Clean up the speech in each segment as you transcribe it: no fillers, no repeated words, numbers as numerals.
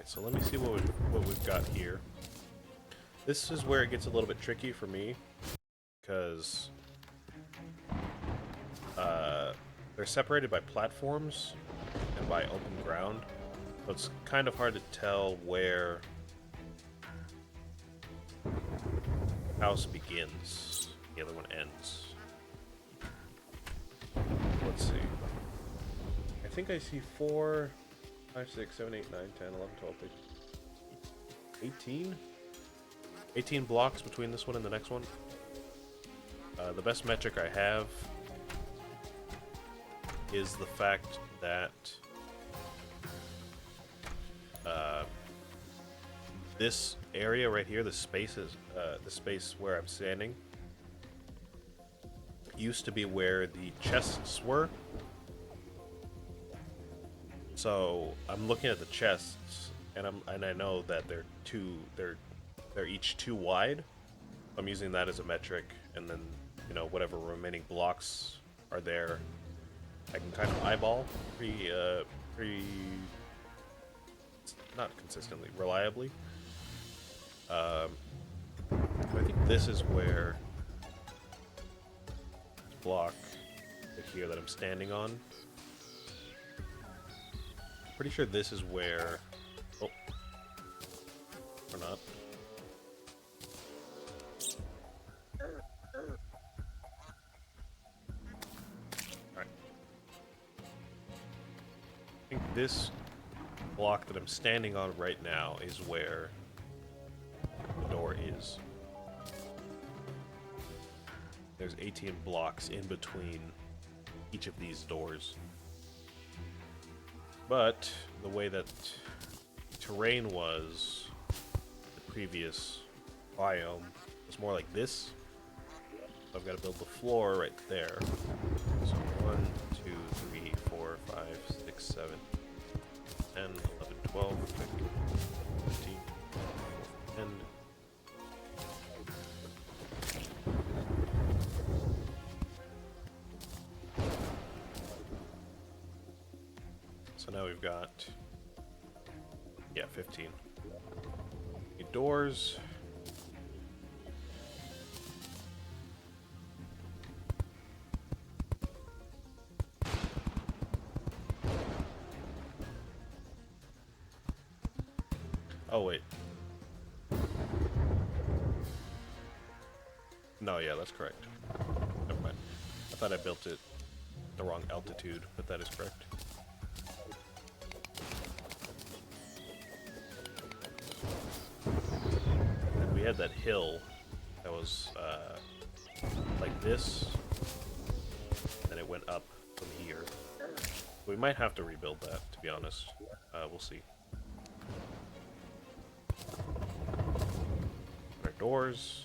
so let me see what we've got here. This is where it gets a little bit tricky for me, because they're separated by platforms and by open ground, so it's kind of hard to tell where the house begins, the other one ends. Let's see. I think I see 4, 5, 6, 7, 8, 9, 10, 11, 12, 13, 18? 18 blocks between this one and the next one. The best metric I have is the fact that this area right here, the space where I'm standing, used to be where the chests were. So I'm looking at the chests, and I know that they're each 2 wide. I'm using that as a metric, and then whatever remaining blocks are there, I can kind of eyeball pretty not consistently, reliably. I think this is where this block right here that I'm standing on. Pretty sure this is where. Oh, or not. Alright. I think this block that I'm standing on right now is where the door is. There's 18 blocks in between each of these doors. But the way that terrain was the previous biome was more like this. So I've got to build the floor right there. So 1, 2, 3, 4, 5, 6, 7, 10, 11, 12, 13, 15, 10. So now we've got, 15. Need doors. Oh, wait. No, yeah, that's correct. Never mind. I thought I built it the wrong altitude, but that is correct. And we had that hill that was like this, and it went up from here. We might have to rebuild that, to be honest. We'll see. Our doors.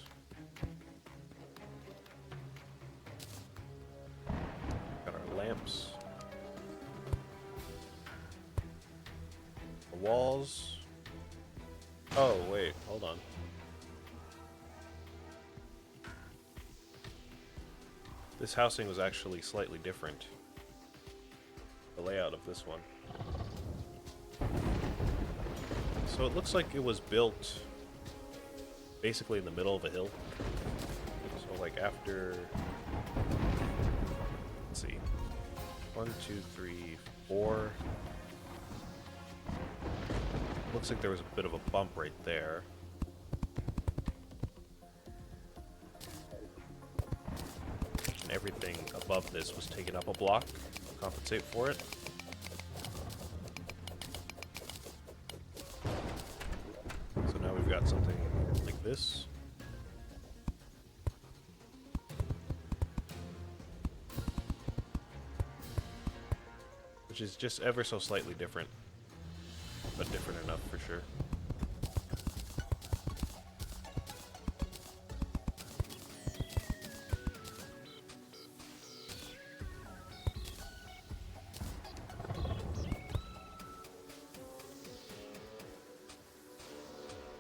Got our lamps. The walls. Oh, wait, hold on. This housing was actually slightly different. The layout of this one. So it looks like it was built basically in the middle of a hill. So like after, let's see, 1, 2, 3, 4. Looks like there was a bit of a bump right there. And everything above this was taken up a block to compensate for it. So now we've got something like this. Which is just ever so slightly different. But different enough for sure.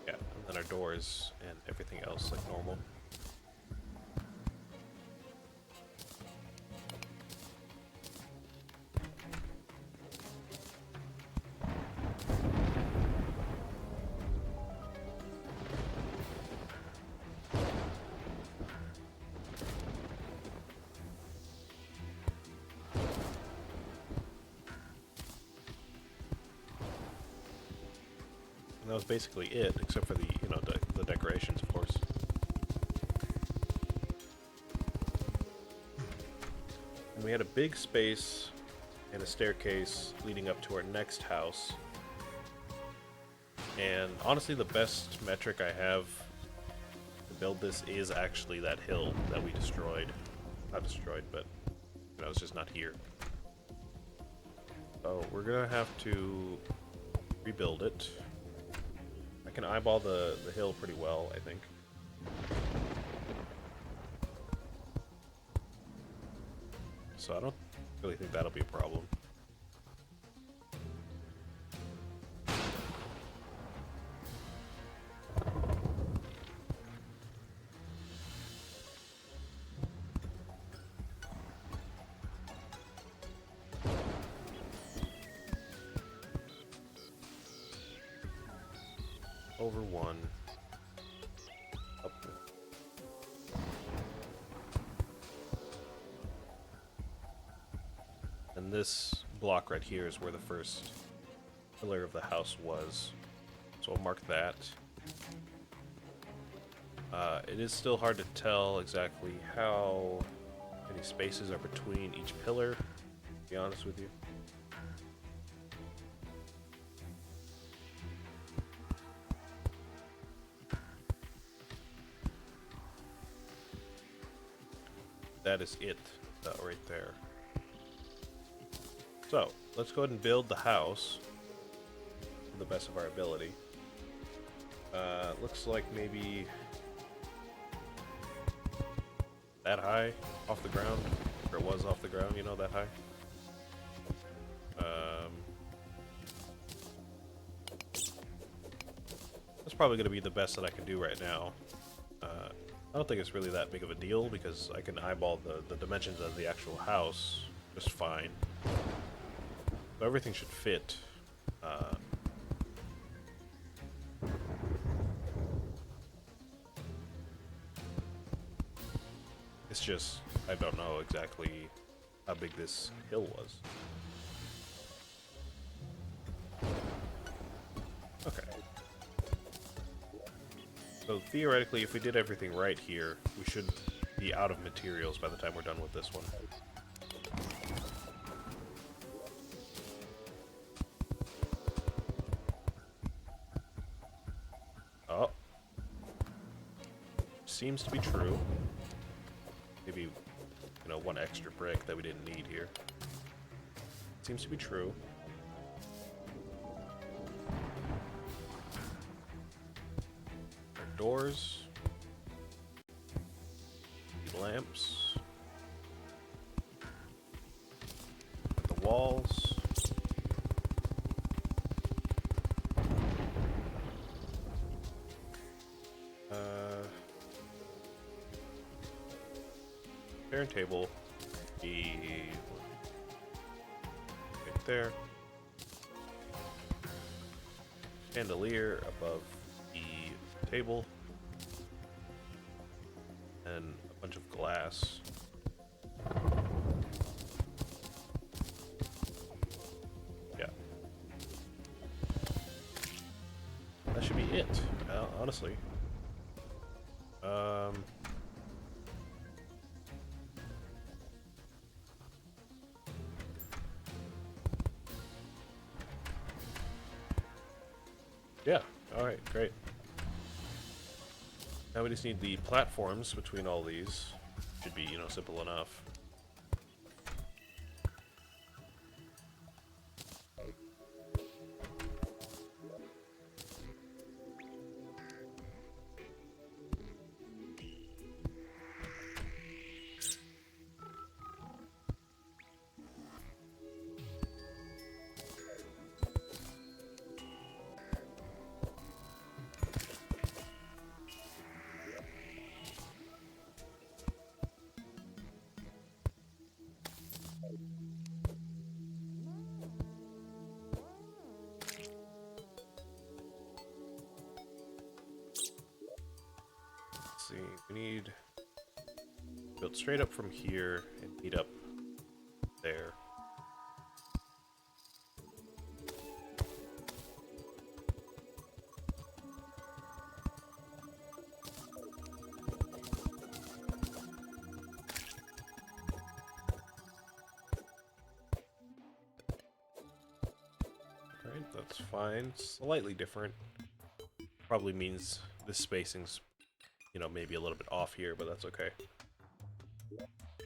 Yeah, and then our doors and everything else like normal. that was basically it, except for the, you know, the decorations, of course. And we had a big space and a staircase leading up to our next house. And honestly, the best metric I have to build this is actually that hill that we destroyed. Not destroyed, but you know, it's just not here. So we're gonna have to rebuild it. I can eyeball the hill pretty well, I think. So I don't really think that'll be a problem. Over one. Up. And this block right here is where the first pillar of the house was. So I'll mark that. It is still hard to tell exactly how many spaces are between each pillar, to be honest with you. That is it, right there. So, let's go ahead and build the house to the best of our ability. Looks like maybe that high off the ground, or it was off the ground, you know, that high. That's probably going to be the best that I can do right now. I don't think it's really that big of a deal because I can eyeball the dimensions of the actual house just fine. So everything should fit. It's just, I don't know exactly how big this hill was. Okay. So theoretically, if we did everything right here, we should be out of materials by the time we're done with this one. Oh. Seems to be true. Maybe, you know, one extra brick that we didn't need here. Seems to be true. Doors, lamps, the walls, parent table, be right there, chandelier above the table, and a bunch of glass. Yeah. That should be it, honestly. Yeah, alright, great. Now we just need the platforms between all these. Should be, you know, simple enough. See, we need build straight up from here and meet up there. That's fine. Slightly different. Probably means this spacing's, you know, maybe a little bit off here, but that's okay.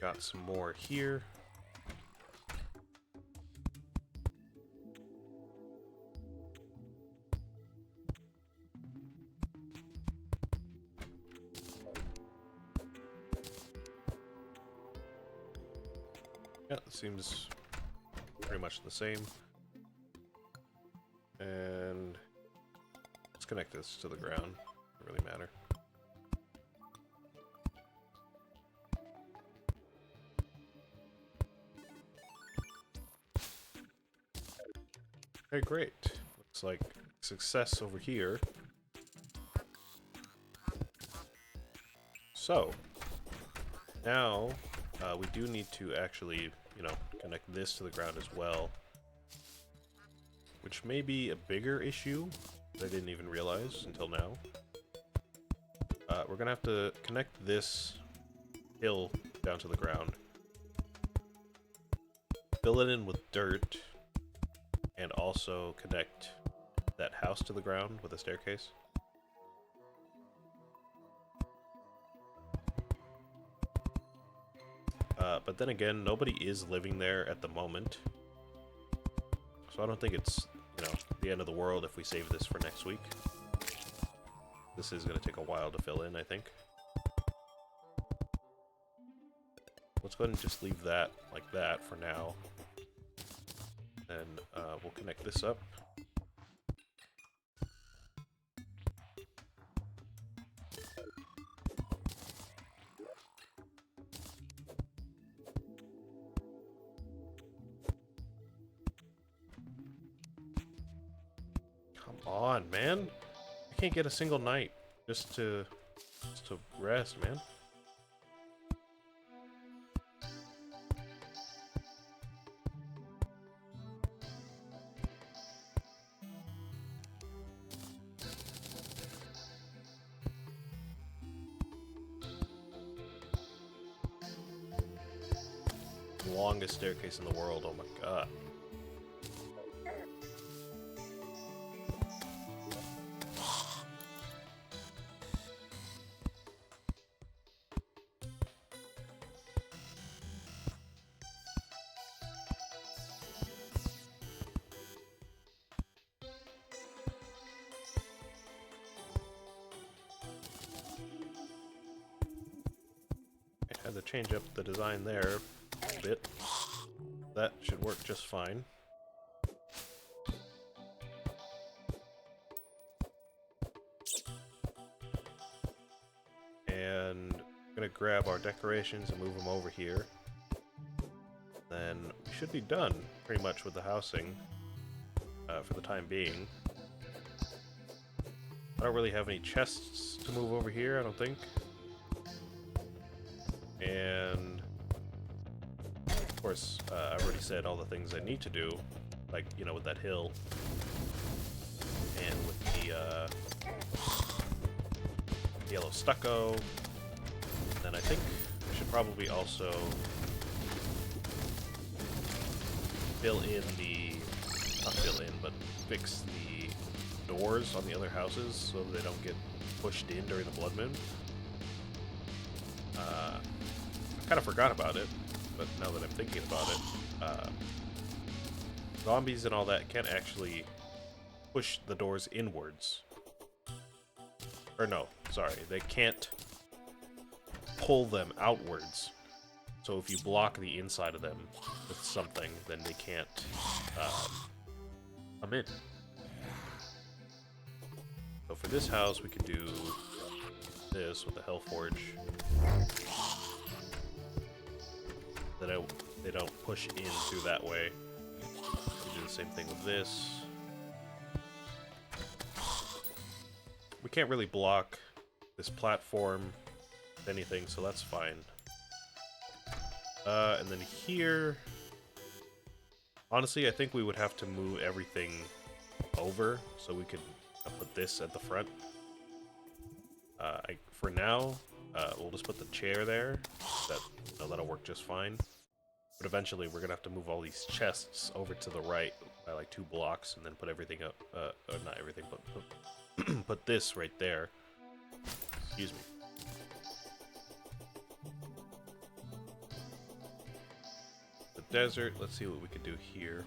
Got some more here. Yeah, it seems pretty much the same. And let's connect this to the ground. Doesn't really matter. Okay, great. Looks like success over here. So, now we do need to actually, you know, connect this to the ground as well. Which may be a bigger issue that I didn't even realize until now. We're gonna have to connect this hill down to the ground. Fill it in with dirt. And also connect that house to the ground with a staircase. But then again, nobody is living there at the moment. So I don't think it's, you know, the end of the world if we save this for next week. This is going to take a while to fill in, I think. Let's go ahead and just leave that like that for now. And we'll connect this up. Come on, man. I can't get a single night just to rest, man. Longest staircase in the world, oh my god. I had to change up the design there a bit. That should work just fine. And I'm gonna grab our decorations and move them over here. Then we should be done pretty much with the housing for the time being. I don't really have any chests to move over here, I don't think. And of course, I've already said all the things I need to do, like, you know, with that hill, and with the yellow stucco. And then I think I should probably also fill in not fill in, but fix the doors on the other houses so they don't get pushed in during the blood moon. I kind of forgot about it. But now that I'm thinking about it, zombies and all that can't actually push the doors inwards. Or no, sorry, they can't pull them outwards. So if you block the inside of them with something, then they can't come in. So for this house, we can do this with the Hellforge. They don't push in through that way. We do the same thing with this. We can't really block this platform with anything, so that's fine. And then here, honestly, I think we would have to move everything over so we could put this at the front. For now, we'll just put the chair there. That'll work just fine. But eventually, we're gonna have to move all these chests over to the right, by like 2 blocks, and then put everything up. Or not everything, but put this right there. Excuse me. The desert. Let's see what we can do here.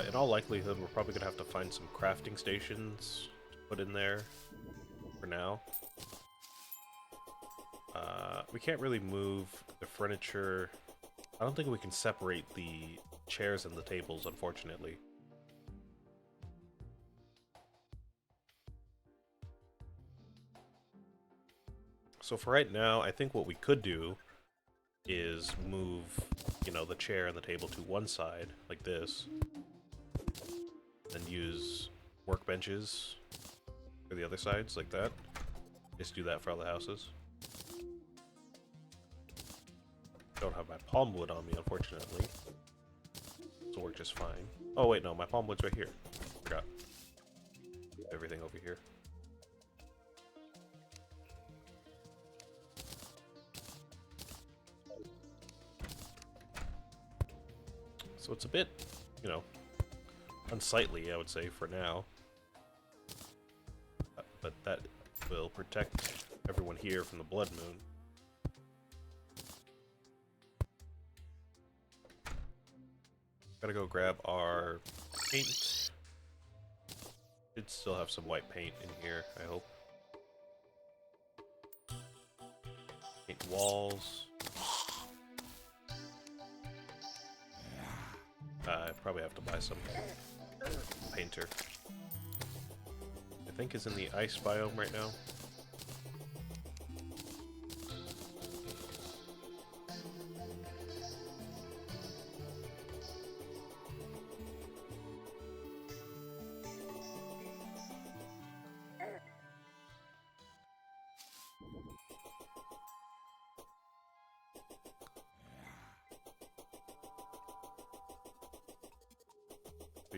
In all likelihood, we're probably gonna have to find some crafting stations to put in there for now. We can't really move the furniture. I don't think we can separate the chairs and the tables, unfortunately. So for right now, I think what we could do is move, you know, the chair and the table to one side, like this, and use workbenches for the other sides, like that. Just do that for all the houses. Don't have my palm wood on me, unfortunately. This will work just fine. Oh wait, no, my palm wood's right here. Forgot. Everything over here. So it's a bit, you know, unsightly, I would say, for now. But that will protect everyone here from the blood moon. Gotta go grab our paint. Should still have some white paint in here, I hope. Paint walls. I probably have to buy some painter. I think is in the ice biome right now.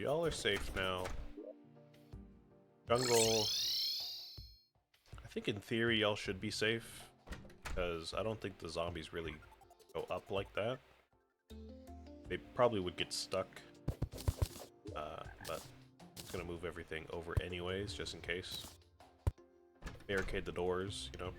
Y'all are safe now. Jungle. I think in theory y'all should be safe, because I don't think the zombies really go up like that. They probably would get stuck, but it's gonna move everything over anyways, just in case. Barricade the doors, you know.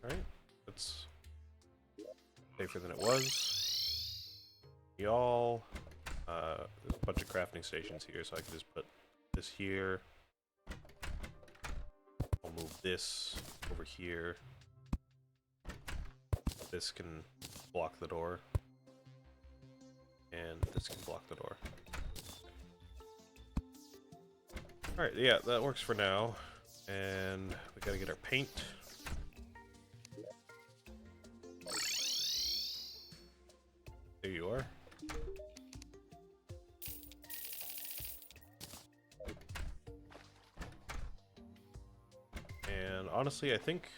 Alright, that's safer than it was. Y'all, there's a bunch of crafting stations here, so I can just put this here. I'll move this over here. This can block the door. And this can block the door. Alright, yeah, that works for now. And we gotta get our paint. There you are. And honestly, I think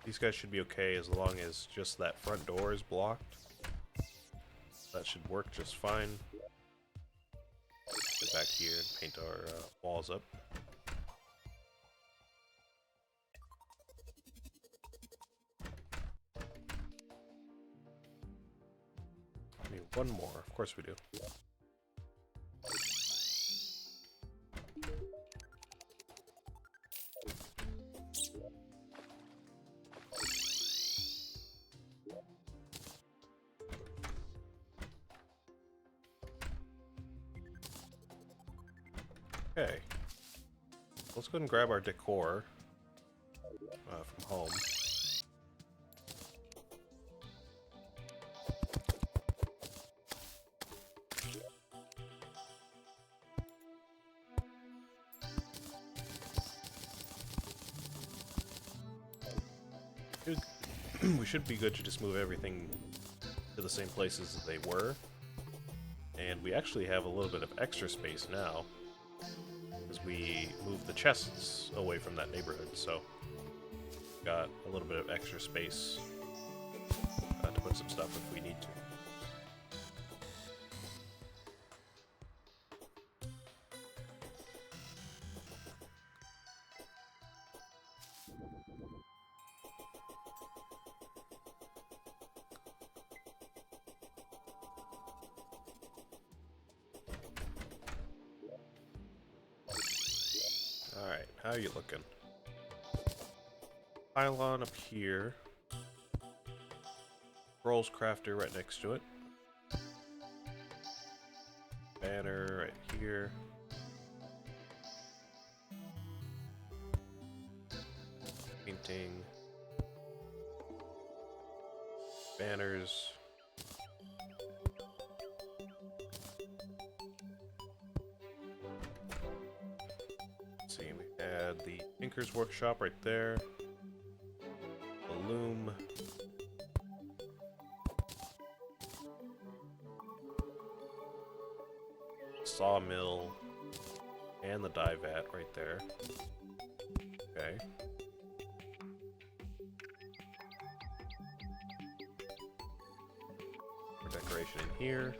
these guys should be okay as long as just that front door is blocked. That should work just fine. Get back here and paint our walls up. I need one more, of course we do. Okay, let's go ahead and grab our decor from home. We should be good to just move everything to the same places that they were. And we actually have a little bit of extra space now, because we moved the chests away from that neighborhood, so got a little bit of extra space to put some stuff if we need to. Alright, how are you looking? Pylon up here. Rolls crafter right next to it. Banner right here. Painting. Banners. Let's see, we had the Tinker's Workshop right there. The loom. Sawmill. And the dye vat right there. Okay. More decoration in here.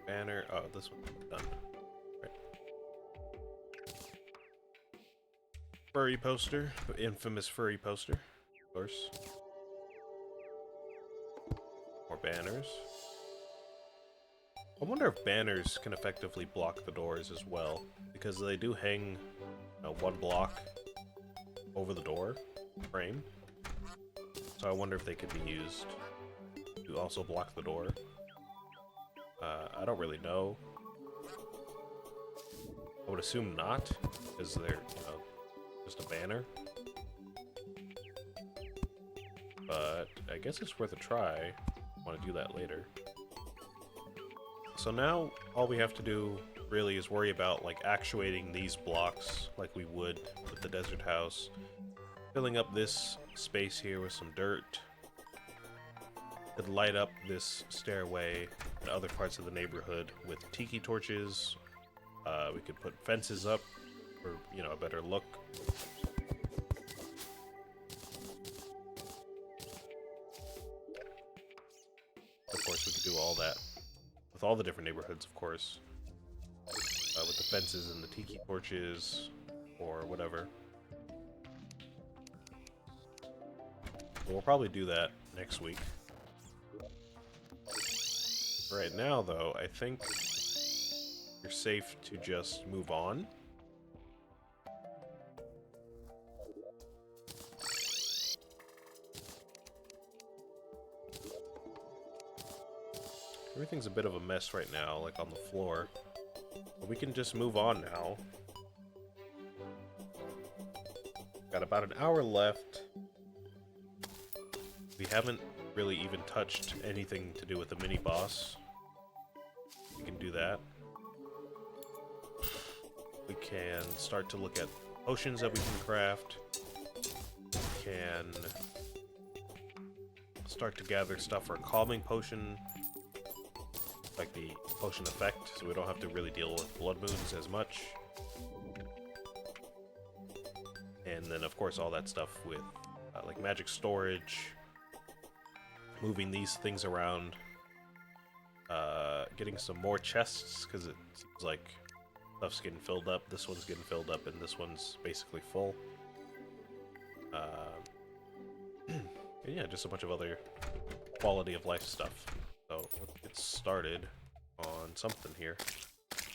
Banner. Oh, this one's done. Right. Furry poster. The infamous furry poster. Of course. More banners. I wonder if banners can effectively block the doors as well, because they do hang one block over the door frame. So I wonder if they could be used to also block the door. I don't really know. I would assume not, because they're, just a banner. But I guess it's worth a try. I want to do that later. So now all we have to do really is worry about like actuating these blocks like we would with the desert house. Filling up this space here with some dirt. Could light up this stairway and other parts of the neighborhood with tiki torches. We could put fences up for, a better look. Of course, we could do all that with all the different neighborhoods, of course. With the fences and the tiki torches, or whatever. But we'll probably do that next week. Right now, though, I think you're safe to just move on. Everything's a bit of a mess right now, like on the floor. But we can just move on now. Got about an hour left. We haven't really even touched anything to do with the mini-boss. We can do that. We can start to look at potions that we can craft. We can start to gather stuff for a calming potion, like the potion effect, so we don't have to really deal with blood moons as much. And then, of course, all that stuff with like magic storage, moving these things around, getting some more chests, because it seems like stuff's getting filled up. This one's getting filled up, and this one's basically full. And yeah, just a bunch of other quality of life stuff. So let's get started on something here.